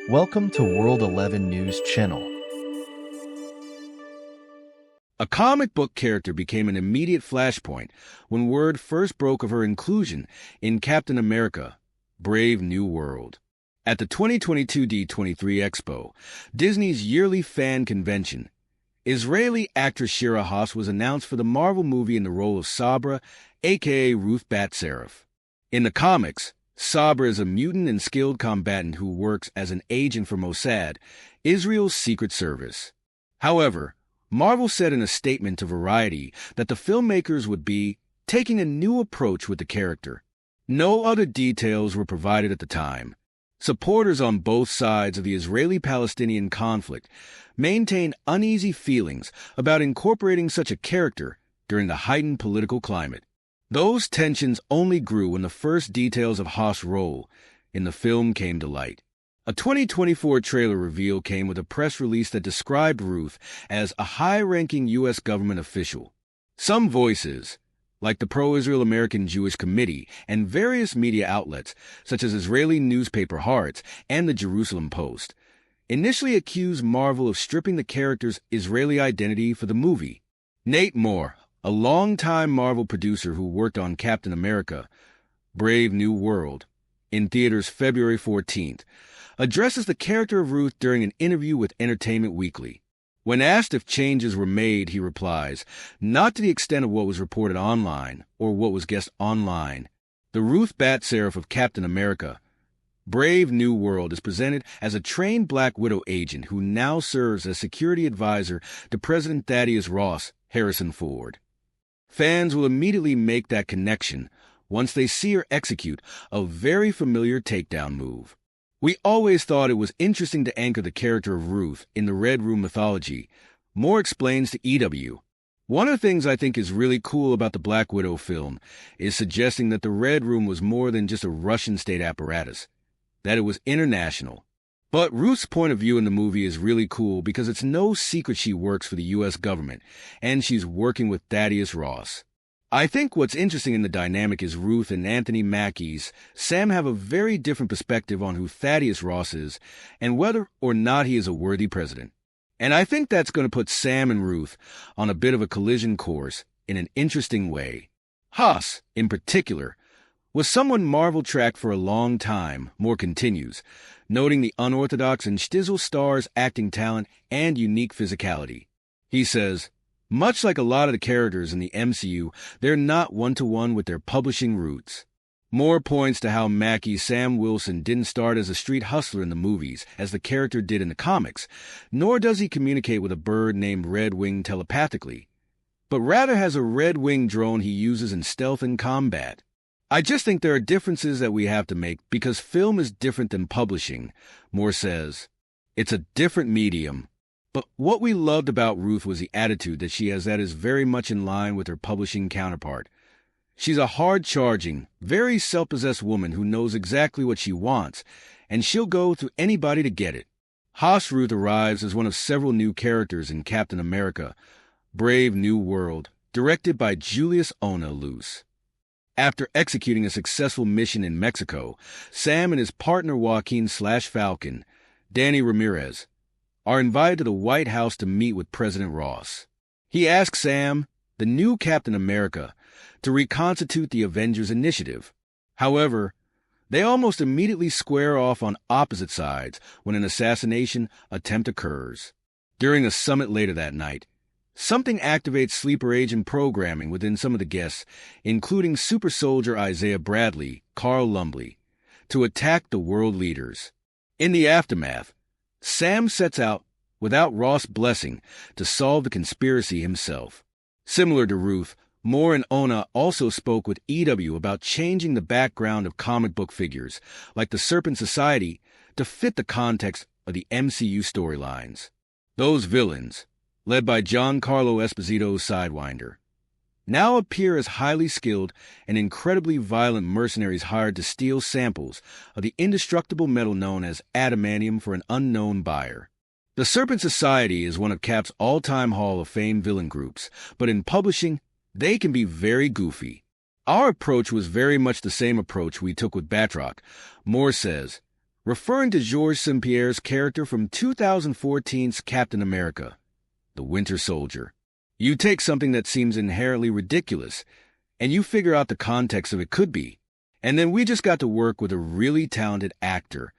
Welcome to World11 News Channel. A comic book character became an immediate flashpoint when word first broke of her inclusion in Captain America: Brave New World. At the 2022 D23 Expo, Disney's yearly fan convention, Israeli actress Shira Haas was announced for the Marvel movie in the role of Sabra, aka Ruth Bat-Seraph. In the comics, Sabra is a mutant and skilled combatant who works as an agent for Mossad, Israel's secret service. However, Marvel said in a statement to Variety that the filmmakers would be taking a new approach with the character. No other details were provided at the time. Supporters on both sides of the Israeli-Palestinian conflict maintained uneasy feelings about incorporating such a character during the heightened political climate. Those tensions only grew when the first details of Haas' role in the film came to light. A 2024 trailer reveal came with a press release that described Ruth as a high-ranking U.S. government official. Some voices, like the pro-Israel American Jewish Committee and various media outlets, such as Israeli newspaper Haaretz and the Jerusalem Post, initially accused Marvel of stripping the character's Israeli identity for the movie. Nate Moore, a longtime Marvel producer who worked on Captain America: Brave New World, in theaters February 14th, addresses the character of Ruth during an interview with Entertainment Weekly. When asked if changes were made, he replies, "Not to the extent of what was reported online or what was guessed online. The Ruth Bat-Seraph of Captain America: Brave New World is presented as a trained Black Widow agent who now serves as security advisor to President Thaddeus Ross, Harrison Ford." Fans will immediately make that connection once they see her execute a very familiar takedown move. "We always thought it was interesting to anchor the character of Ruth in the Red Room mythology," Moore explains to EW. "One of the things I think is really cool about the Black Widow film is suggesting that the Red Room was more than just a Russian state apparatus, that it was international. But Ruth's point of view in the movie is really cool because it's no secret she works for the U.S. government, and she's working with Thaddeus Ross. I think what's interesting in the dynamic is Ruth and Anthony Mackie's Sam have a very different perspective on who Thaddeus Ross is and whether or not he is a worthy president. And I think that's going to put Sam and Ruth on a bit of a collision course in an interesting way." Haas, in particular, was someone Marvel tracked for a long time, Moore continues, noting the unorthodox and Stizzle star's acting talent and unique physicality. He says, "Much like a lot of the characters in the MCU, they're not one-to-one with their publishing roots." Moore points to how Mackie's Sam Wilson didn't start as a street hustler in the movies, as the character did in the comics, nor does he communicate with a bird named Red Wing telepathically, but rather has a Red Wing drone he uses in stealth and combat. "I just think there are differences that we have to make because film is different than publishing," Moore says. "It's a different medium. But what we loved about Ruth was the attitude that she has that is very much in line with her publishing counterpart. She's a hard-charging, very self-possessed woman who knows exactly what she wants, and she'll go through anybody to get it." Haas Ruth arrives as one of several new characters in Captain America: Brave New World, directed by Julius Ona-Luce. After executing a successful mission in Mexico, Sam and his partner Joaquin/Falcon, Danny Ramirez, are invited to the White House to meet with President Ross. He asks Sam, the new Captain America, to reconstitute the Avengers Initiative. However, they almost immediately square off on opposite sides when an assassination attempt occurs. During a summit later that night, something activates sleeper agent programming within some of the guests, including super soldier Isaiah Bradley, Carl Lumbly, to attack the world leaders. In the aftermath, Sam sets out, without Ross' blessing, to solve the conspiracy himself. Similar to Ruth, Moore and Ona also spoke with EW about changing the background of comic book figures, like the Serpent Society, to fit the context of the MCU storylines. Those villains, led by Giancarlo Esposito's Sidewinder, now appear as highly skilled and incredibly violent mercenaries hired to steal samples of the indestructible metal known as adamantium for an unknown buyer. The Serpent Society is one of Cap's all-time Hall of Fame villain groups, but in publishing, they can be very goofy. "Our approach was very much the same approach we took with Batroc," Moore says, referring to Georges St-Pierre's character from 2014's Captain America, the Winter Soldier. You take something that seems inherently ridiculous, and you figure out the context of it could be. And then we just got to work with a really talented actor